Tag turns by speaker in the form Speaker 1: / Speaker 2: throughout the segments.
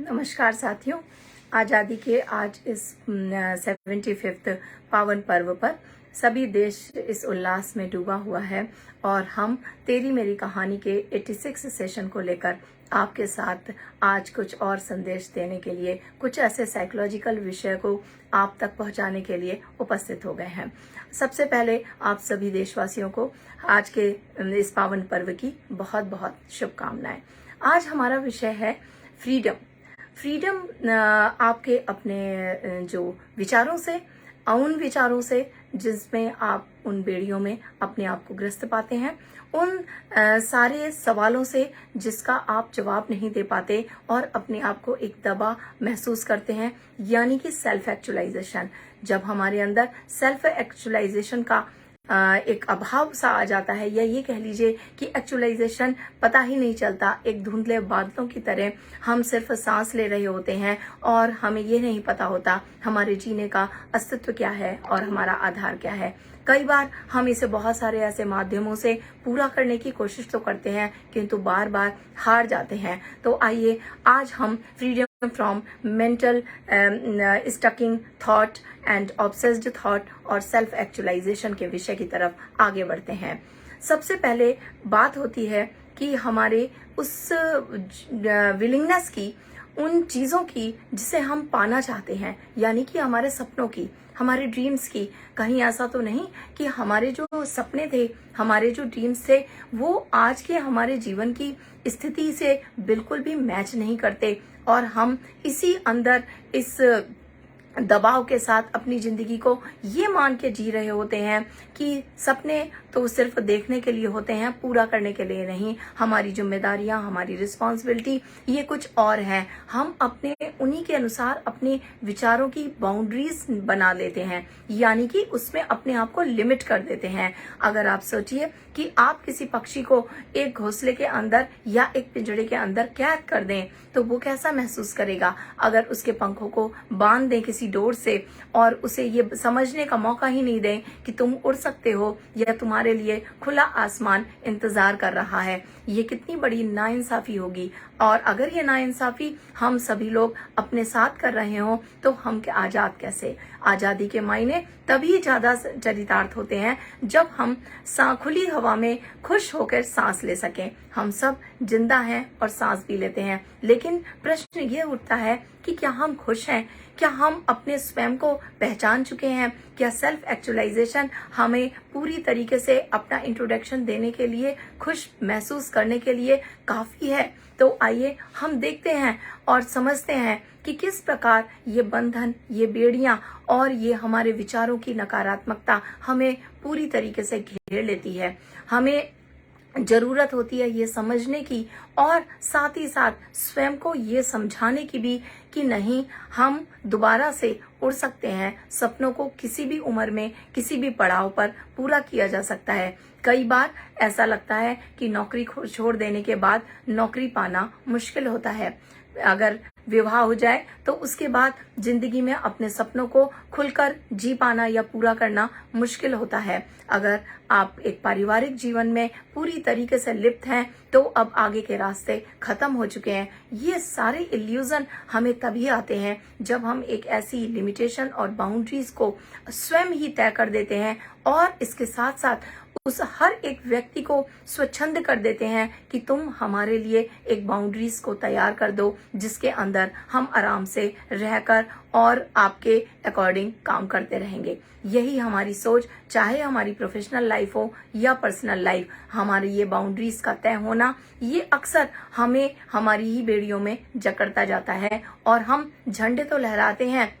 Speaker 1: नमस्कार साथियों। आज़ादी के आज इस 75th पावन पर्व पर सभी देश इस उल्लास में डूबा हुआ है और हम तेरी मेरी कहानी के 86 सेशन को लेकर आपके साथ आज कुछ और संदेश देने के लिए, कुछ ऐसे साइकोलॉजिकल विषय को आप तक पहुंचाने के लिए उपस्थित हो गए हैं। सबसे पहले आप सभी देशवासियों को आज के इस पावन पर्व की बहुत बहुत शुभकामनाएं। आज हमारा विषय है फ्रीडम। फ्रीडम आपके अपने जो विचारों से, उन विचारों से जिसमें आप उन बेड़ियों में अपने आप को ग्रस्त पाते हैं, उन सारे सवालों से जिसका आप जवाब नहीं दे पाते और अपने आप को एक दबा महसूस करते हैं, यानी कि सेल्फ एक्चुअलाइजेशन। जब हमारे अंदर सेल्फ एक्चुअलाइजेशन का एक अभाव सा आ जाता है, या ये कह लीजिए कि एक्चुअलाइजेशन पता ही नहीं चलता, एक धुंधले बादलों की तरह हम सिर्फ सांस ले रहे होते हैं और हमें ये नहीं पता होता हमारे जीने का अस्तित्व क्या है और हमारा आधार क्या है। कई बार हम इसे बहुत सारे ऐसे माध्यमों से पूरा करने की कोशिश तो करते हैं, किंतु बार बार हार जाते हैं। तो आइए आज हम freedom from mental sticking thought and obsessed thought और सेल्फ एक्चुअलाइजेशन के विषय की तरफ आगे बढ़ते हैं। सबसे पहले बात होती है कि हमारे उस विलिंगनेस की, उन चीजों की जिसे हम पाना चाहते हैं, यानी कि हमारे सपनों की, हमारे ड्रीम्स की। कहीं ऐसा तो नहीं कि हमारे जो सपने थे, हमारे जो ड्रीम्स थे, वो आज के हमारे जीवन की स्थिति से बिल्कुल भी मैच नहीं करते और हम इसी अंदर इस दबाव के साथ अपनी जिंदगी को ये मान के जी रहे होते हैं कि सपने तो सिर्फ देखने के लिए होते हैं, पूरा करने के लिए नहीं। हमारी जिम्मेदारियां, हमारी रिस्पॉन्सिबिलिटी ये कुछ और है। हम अपने उन्हीं के अनुसार अपने विचारों की बाउंड्रीज बना लेते हैं, यानी कि उसमें अपने आप को लिमिट कर देते हैं। अगर आप सोचिए कि आप किसी पक्षी को एक घोंसले के अंदर या एक पिंजड़े के अंदर कैद कर दें, तो वो कैसा महसूस करेगा। अगर उसके पंखों को बांध दें किसी डोर से और उसे ये समझने का मौका ही नहीं दें कि तुम उड़ सकते हो या तुम्हारे लिए खुला आसमान इंतजार कर रहा है, ये कितनी बड़ी नाइंसाफी होगी। और अगर ये नाइंसाफी हम सभी लोग अपने साथ कर रहे हो, तो हम क्या आजाद कैसे। आजादी के मायने तभी ज्यादा चरितार्थ होते हैं जब हम खुली हवा में खुश होकर सांस ले सकें। हम सब जिंदा हैं और सांस भी लेते हैं, लेकिन प्रश्न ये उठता है कि क्या हम खुश हैं? क्या हम अपने स्वयं को पहचान चुके हैं? क्या सेल्फ एक्चुअलाइजेशन हमें पूरी तरीके से अपना इंट्रोडक्शन देने के लिए, खुश महसूस करने के लिए काफी है? तो आइए हम देखते हैं और समझते हैं कि किस प्रकार ये बंधन, ये बेड़ियां और ये हमारे विचारों की नकारात्मकता हमें पूरी तरीके से घेर लेती है। हमें जरूरत होती है ये समझने की और साथ ही साथ स्वयं को ये समझाने की भी कि नहीं, हम दोबारा से उड़ सकते हैं। सपनों को किसी भी उम्र में, किसी भी पड़ाव पर पूरा किया जा सकता है। कई बार ऐसा लगता है कि नौकरी छोड़ देने के बाद नौकरी पाना मुश्किल होता है। अगर विवाह हो जाए तो उसके बाद जिंदगी में अपने सपनों को खुलकर जी पाना या पूरा करना मुश्किल होता है। अगर आप एक पारिवारिक जीवन में पूरी तरीके से लिप्त हैं, तो अब आगे के रास्ते खत्म हो चुके हैं। ये सारे इल्यूजन हमें तभी आते हैं जब हम एक ऐसी लिमिटेशन और बाउंड्रीज को स्वयं ही तय कर देते हैं और इसके साथ साथ उस हर एक व्यक्ति को स्वच्छंद कर देते हैं कि तुम हमारे लिए एक बाउंड्रीज को तैयार कर दो, जिसके अंदर हम आराम से रहकर और आपके अकॉर्डिंग काम करते रहेंगे। यही हमारी सोच, चाहे हमारी प्रोफेशनल लाइफ हो या पर्सनल लाइफ, हमारी ये बाउंड्रीज का तय होना, ये अक्सर हमें हमारी ही बेड़ियों में जकड़ता जाता है। और हम झंडे तो लहराते हैं,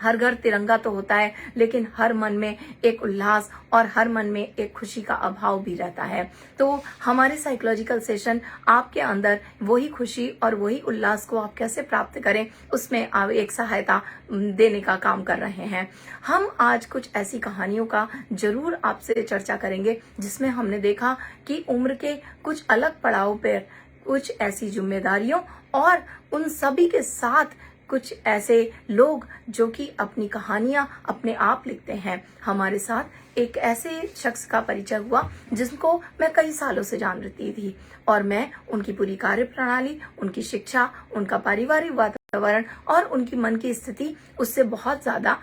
Speaker 1: हर घर तिरंगा तो होता है, लेकिन हर मन में एक उल्लास और हर मन में एक खुशी का अभाव भी रहता है। तो हमारे साइकोलॉजिकल सेशन आपके अंदर वही खुशी और वही उल्लास को आप कैसे प्राप्त करें, उसमें आप एक सहायता देने का काम कर रहे हैं। हम आज कुछ ऐसी कहानियों का जरूर आपसे चर्चा करेंगे जिसमें हमने देखा कि उम्र के कुछ अलग पड़ाव पर कुछ ऐसी जिम्मेदारियों और उन सभी के साथ कुछ ऐसे लोग जो कि अपनी कहानियां अपने आप लिखते हैं। हमारे साथ एक ऐसे शख्स का परिचय हुआ जिनको मैं कई सालों से जानती थी, और मैं उनकी पूरी कार्यप्रणाली, उनकी शिक्षा, उनका पारिवारिक वातावरण और उनकी मन की स्थिति उससे बहुत ज्यादा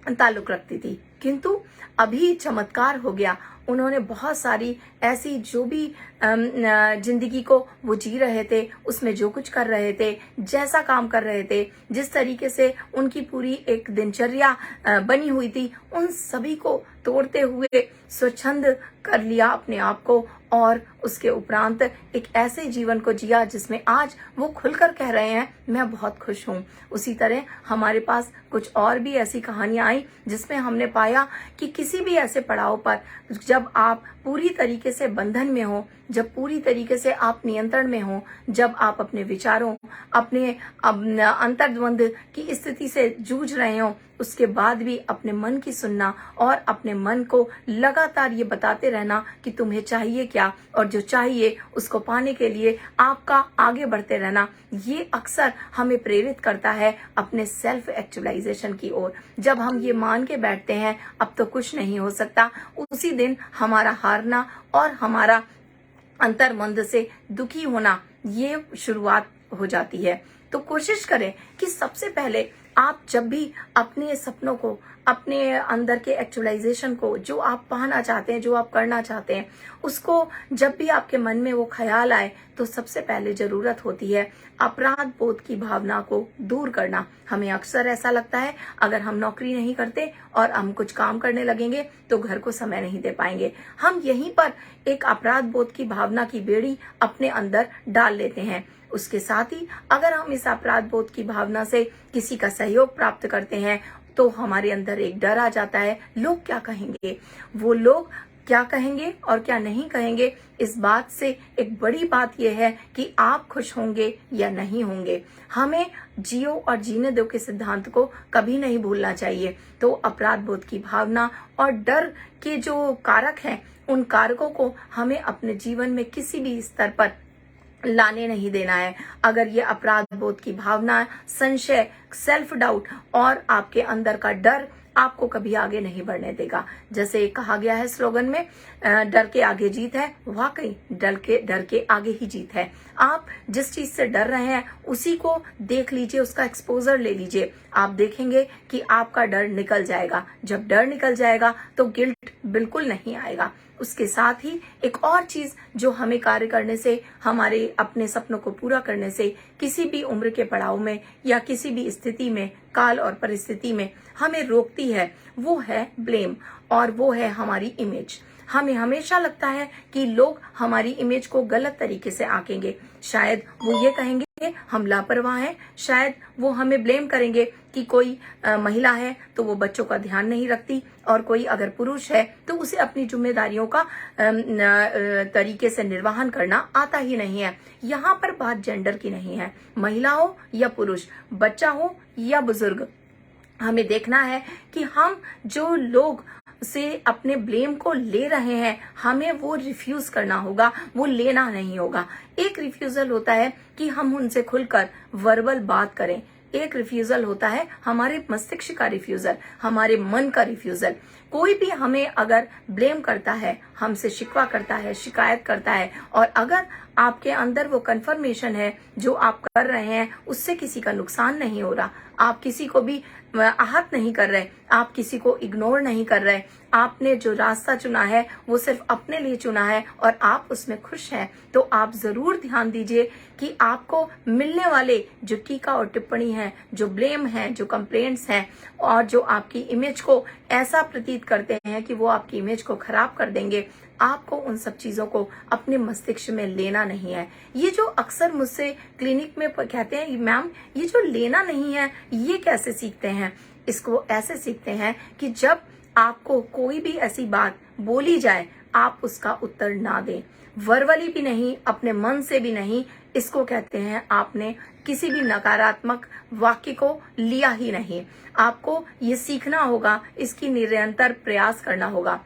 Speaker 1: ताल्लुक रखती थी। किंतु अभी चमत्कार हो गया। उन्होंने बहुत सारी ऐसी जो भी जिंदगी को वो जी रहे थे, उसमें जो कुछ कर रहे थे, जैसा काम कर रहे थे, जिस तरीके से उनकी पूरी एक दिनचर्या बनी हुई थी, उन सभी को तोड़ते हुए स्वच्छंद कर लिया अपने आप को, और उसके उपरांत एक ऐसे जीवन को जिया जिसमें आज वो खुलकर कह रहे हैं मैं बहुत खुश हूँ। उसी तरह हमारे पास कुछ और भी ऐसी कहानियां आई जिसमें हमने पाया कि किसी भी ऐसे पड़ाव पर जब आप पूरी तरीके से बंधन में हो, जब पूरी तरीके से आप नियंत्रण में हो, जब आप अपने विचारों, अपने अंतर्द्वंद की स्थिति से जूझ रहे हो, उसके बाद भी अपने मन की सुनना और अपने मन को लगातार ये बताते रहना कि तुम्हें चाहिए क्या, और जो चाहिए उसको पाने के लिए आपका आगे बढ़ते रहना, ये अक्सर हमें प्रेरित करता है अपने सेल्फ एक्चुअलाइजेशन की ओर। जब हम ये मान के बैठते हैं अब तो कुछ नहीं हो सकता, उसी दिन हमारा हारना और हमारा अंतर्मंद से दुखी होना ये शुरुआत हो जाती है। तो कोशिश करें कि सबसे पहले आप जब भी अपने सपनों को, अपने अंदर के एक्चुअलाइजेशन को, जो आप पाना चाहते हैं, जो आप करना चाहते हैं, उसको जब भी आपके मन में वो ख्याल आए तो सबसे पहले जरूरत होती है अपराध बोध की भावना को दूर करना। हमें अक्सर ऐसा लगता है अगर हम नौकरी नहीं करते और हम कुछ काम करने लगेंगे तो घर को समय नहीं दे पाएंगे। हम यहीं पर एक अपराध बोध की भावना की बेड़ी अपने अंदर डाल लेते हैं। उसके साथ ही अगर हम इस अपराध बोध की भावना से किसी का सहयोग प्राप्त करते हैं तो हमारे अंदर एक डर आ जाता है, लोग क्या कहेंगे। वो लोग क्या कहेंगे और क्या नहीं कहेंगे, इस बात से एक बड़ी बात यह है कि आप खुश होंगे या नहीं होंगे। हमें जियो और जीने दो के सिद्धांत को कभी नहीं भूलना चाहिए। तो अपराध बोध की भावना और डर के जो कारक हैं, उन कारकों को हमें अपने जीवन में किसी भी स्तर पर लाने नहीं देना है। अगर ये अपराध बोध की भावना, संशय, सेल्फ डाउट और आपके अंदर का डर आपको कभी आगे नहीं बढ़ने देगा। जैसे कहा गया है स्लोगन में, डर के आगे जीत है। वाकई डर के आगे ही जीत है। आप जिस चीज से डर रहे हैं उसी को देख लीजिए, उसका एक्सपोजर ले लीजिए। आप देखेंगे कि आपका डर निकल जाएगा। जब डर निकल जाएगा तो गिल्ट बिल्कुल नहीं आएगा। उसके साथ ही एक और चीज जो हमें कार्य करने से, हमारे अपने सपनों को पूरा करने से, किसी भी उम्र के पड़ाव में या किसी भी स्थिति में, काल और परिस्थिति में हमें रोकती है, वो है ब्लेम और वो है हमारी इमेज। हमें हमेशा लगता है कि लोग हमारी इमेज को गलत तरीके से आंकेंगे। शायद वो ये कहेंगे हम लापरवाह हैं, शायद वो हमें ब्लेम करेंगे कि कोई महिला है तो वो बच्चों का ध्यान नहीं रखती, और कोई अगर पुरुष है तो उसे अपनी जिम्मेदारियों का तरीके से निर्वहन करना आता ही नहीं है। यहाँ पर बात जेंडर की नहीं है, महिला हो या पुरुष, बच्चा हो या बुजुर्ग, हमें देखना है कि हम जो लोग से अपने ब्लेम को ले रहे हैं, हमें वो रिफ्यूज करना होगा, वो लेना नहीं होगा। एक रिफ्यूजल होता है कि हम उनसे खुलकर वर्बल बात करें, एक रिफ्यूजल होता है हमारे मस्तिष्क का रिफ्यूजल, हमारे मन का रिफ्यूजल। कोई भी हमें अगर ब्लेम करता है, हमसे शिकवा करता है, शिकायत करता है, और अगर आपके अंदर वो कंफर्मेशन है जो आप कर रहे हैं उससे किसी का नुकसान नहीं हो रहा, आप किसी को भी आहत नहीं कर रहे, आप किसी को इग्नोर नहीं कर रहे, आपने जो रास्ता चुना है वो सिर्फ अपने लिए चुना है और आप उसमें खुश हैं, तो आप जरूर ध्यान दीजिए कि आपको मिलने वाले जो टीका और टिप्पणी है, जो ब्लेम है, जो कंप्लेंट्स हैं, और जो आपकी इमेज को ऐसा प्रतीत करते हैं कि वो आपकी इमेज को खराब कर देंगे, आपको उन सब चीजों को अपने मस्तिष्क में लेना नहीं है। ये जो अक्सर मुझसे क्लिनिक में कहते हैं मैम ये जो लेना नहीं है ये कैसे सीखते हैं, इसको ऐसे सीखते हैं कि जब आपको कोई भी ऐसी बात बोली जाए आप उसका उत्तर ना दें, वर्बली भी नहीं, अपने मन से भी नहीं। इसको कहते हैं आपने किसी भी नकारात्मक वाक्य को लिया ही नहीं। आपको ये सीखना होगा, इसकी निरंतर प्रयास करना होगा।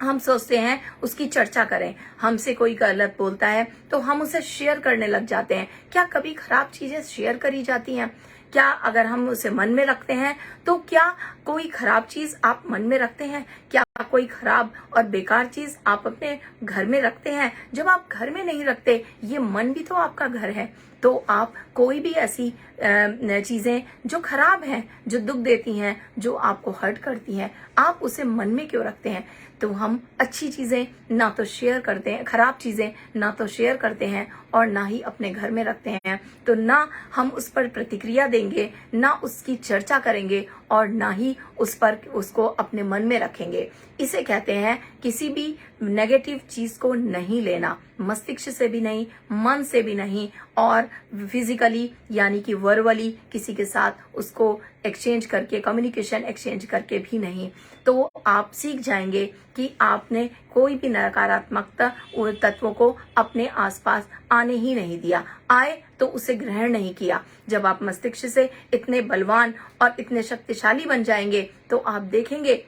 Speaker 1: हम सोचते हैं उसकी चर्चा करें। हमसे कोई गलत बोलता है तो हम उसे शेयर करने लग जाते हैं। क्या कभी खराब चीजें शेयर करी जाती हैं? क्या अगर हम उसे मन में रखते हैं तो क्या कोई खराब चीज आप मन में रखते हैं? क्या कोई खराब और बेकार चीज आप अपने घर में रखते हैं? जब आप घर में नहीं रखते, ये मन भी तो आपका घर है, तो आप कोई भी ऐसी चीजें जो खराब हैं, जो दुख देती हैं, जो आपको हर्ट करती हैं, आप उसे मन में क्यों रखते हैं? तो हम अच्छी चीजें ना तो शेयर करते हैं, खराब चीजें ना तो शेयर करते हैं और ना ही अपने घर में रखते हैं। तो ना हम उस पर प्रतिक्रिया देंगे, ना उसकी चर्चा करेंगे और ना ही उसको अपने मन में रखेंगे। इसे कहते हैं किसी भी नेगेटिव चीज को नहीं लेना, मस्तिष्क से भी नहीं, मन से भी नहीं, और फिजिकली यानी कि वर्बली किसी के साथ उसको एक्सचेंज करके, कम्युनिकेशन एक्सचेंज करके भी नहीं। तो आप सीख जाएंगे कि आपने कोई भी नकारात्मकता तत्वों को अपने आसपास आने ही नहीं दिया। आए तो उसे ग्रहण नहीं किया। जब आप मस्तिष्क से इतने बलवान और इतने शक्तिशाली बन जाएंगे तो आप देखेंगे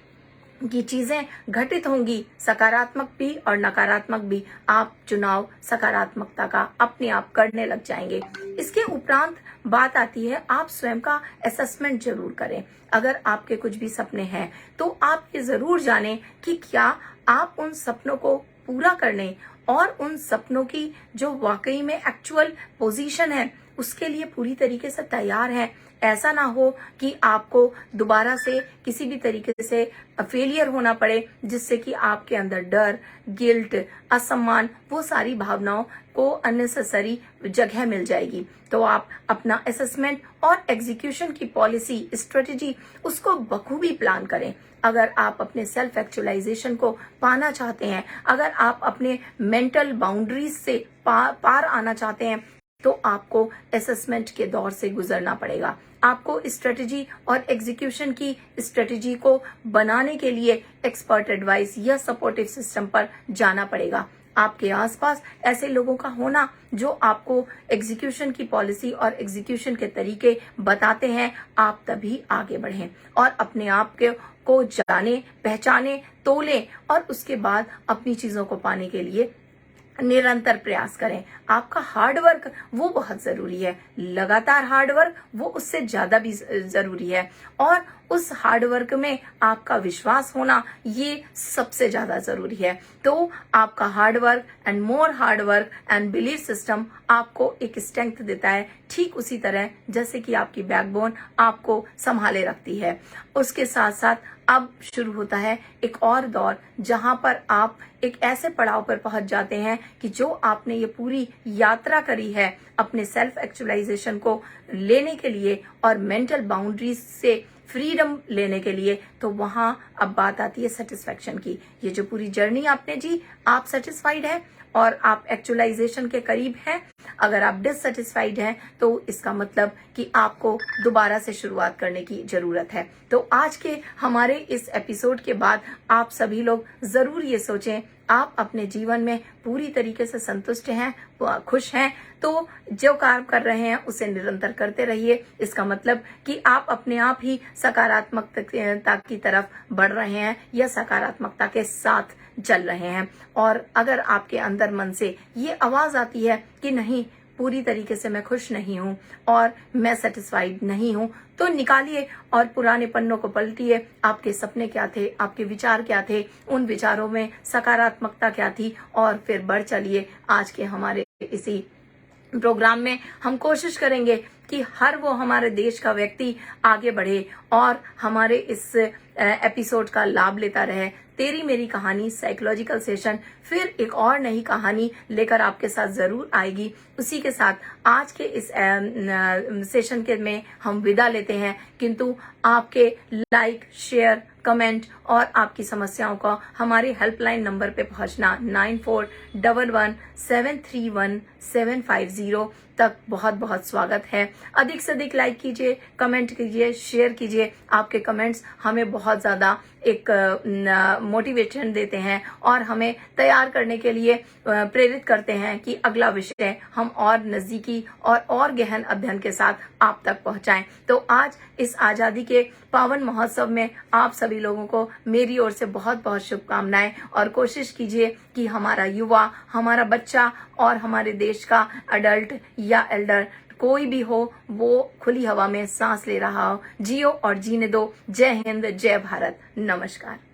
Speaker 1: कि चीजें घटित होंगी, सकारात्मक भी और नकारात्मक भी। आप चुनाव सकारात्मकता का अपने आप करने लग जाएंगे। इसके उपरांत बात आती है, आप स्वयं का असेसमेंट जरूर करें। अगर आपके कुछ भी सपने हैं तो आप ये जरूर जानें कि क्या आप उन सपनों को पूरा करने और उन सपनों की जो वाकई में एक्चुअल पोजीशन है उसके लिए पूरी तरीके से तैयार है। ऐसा ना हो कि आपको दोबारा से किसी भी तरीके से फेलियर होना पड़े, जिससे कि आपके अंदर डर, गिल्ट, असम्मान, वो सारी भावनाओं को अननेसेसरी जगह मिल जाएगी। तो आप अपना असेसमेंट और एग्जीक्यूशन की पॉलिसी, स्ट्रेटेजी, उसको बखूबी प्लान करें। अगर आप अपने सेल्फ एक्चुअलाइजेशन को पाना चाहते हैं, अगर आप अपने मेंटल बाउंड्रीज से पार आना चाहते हैं, तो आपको असेसमेंट के दौर से गुजरना पड़ेगा। आपको स्ट्रेटेजी और एग्जीक्यूशन की स्ट्रेटेजी को बनाने के लिए एक्सपर्ट एडवाइस या सपोर्टिव सिस्टम पर जाना पड़ेगा। आपके आसपास ऐसे लोगों का होना जो आपको एग्जीक्यूशन की पॉलिसी और एग्जीक्यूशन के तरीके बताते हैं, आप तभी आगे बढ़ें और अपने आप को जाने, पहचाने, तोलें और उसके बाद अपनी चीजों को पाने के लिए निरंतर प्रयास करें। आपका हार्ड वर्क वो बहुत जरूरी है, लगातार हार्ड वर्क वो उससे ज्यादा भी जरूरी है, और उस हार्ड वर्क में आपका विश्वास होना ये सबसे ज्यादा जरूरी है। तो आपका hard work and more hard work and belief system आपको एक स्ट्रेंथ देता है, ठीक उसी तरह जैसे कि आपकी बैकबोन आपको संभाले रखती है। उसके साथ साथ अब शुरू होता है एक और दौर, जहां पर आप एक ऐसे पड़ाव पर पहुंच जाते हैं कि जो आपने ये पूरी यात्रा करी है अपने सेल्फ एक्चुअलाइजेशन को लेने के लिए और मेंटल बाउंड्रीज से फ्रीडम लेने के लिए, तो वहां अब बात आती है सेटिस्फेक्शन की। ये जो पूरी जर्नी आपने जी, आप सेटिस्फाइड हैं और आप एक्चुअलाइजेशन के करीब हैं। अगर आप डिससेटिस्फाइड हैं तो इसका मतलब कि आपको दोबारा से शुरुआत करने की जरूरत है। तो आज के हमारे इस एपिसोड के बाद आप सभी लोग जरूर ये सोचें, आप अपने जीवन में पूरी तरीके से संतुष्ट हैं, खुश हैं, तो जो काम कर रहे हैं उसे निरंतर करते रहिए। इसका मतलब कि आप अपने आप ही सकारात्मकता की तरफ बढ़ रहे हैं या सकारात्मकता के साथ चल रहे हैं। और अगर आपके अंदर मन से ये आवाज आती है कि नहीं, पूरी तरीके से मैं खुश नहीं हूँ और मैं सेटिस्फाइड नहीं हूँ, तो निकालिए और पुराने पन्नों को पलटिए। आपके सपने क्या थे, आपके विचार क्या थे, उन विचारों में सकारात्मकता क्या थी, और फिर बढ़ चलिए। आज के हमारे इसी प्रोग्राम में हम कोशिश करेंगे कि हर वो हमारे देश का व्यक्ति आगे बढ़े और हमारे इस एपिसोड का लाभ लेता रहे। तेरी मेरी कहानी साइकोलॉजिकल सेशन फिर एक और नई कहानी लेकर आपके साथ जरूर आएगी। उसी के साथ आज के इस सेशन के में हम विदा लेते हैं, किंतु आपके लाइक, शेयर, कमेंट और आपकी समस्याओं का हमारे हेल्पलाइन नंबर पे पहुंचना 9411731750 तक बहुत बहुत स्वागत है। अधिक से अधिक लाइक कीजिए, कमेंट कीजिए, शेयर कीजिए। आपके कमेंट्स हमें बहुत ज्यादा एक मोटिवेशन देते हैं और हमें तैयार करने के लिए प्रेरित करते हैं कि अगला विषय हम और नजदीकी और गहन अध्ययन के साथ आप तक पहुंचाएं। तो आज इस आजादी के पावन महोत्सव में आप सभी सभी लोगों को मेरी ओर से बहुत बहुत शुभकामनाएं, और कोशिश कीजिए कि हमारा युवा, हमारा बच्चा और हमारे देश का अडल्ट या एल्डर कोई भी हो, वो खुली हवा में सांस ले रहा हो। जियो और जीने दो। जय हिंद, जय भारत, नमस्कार।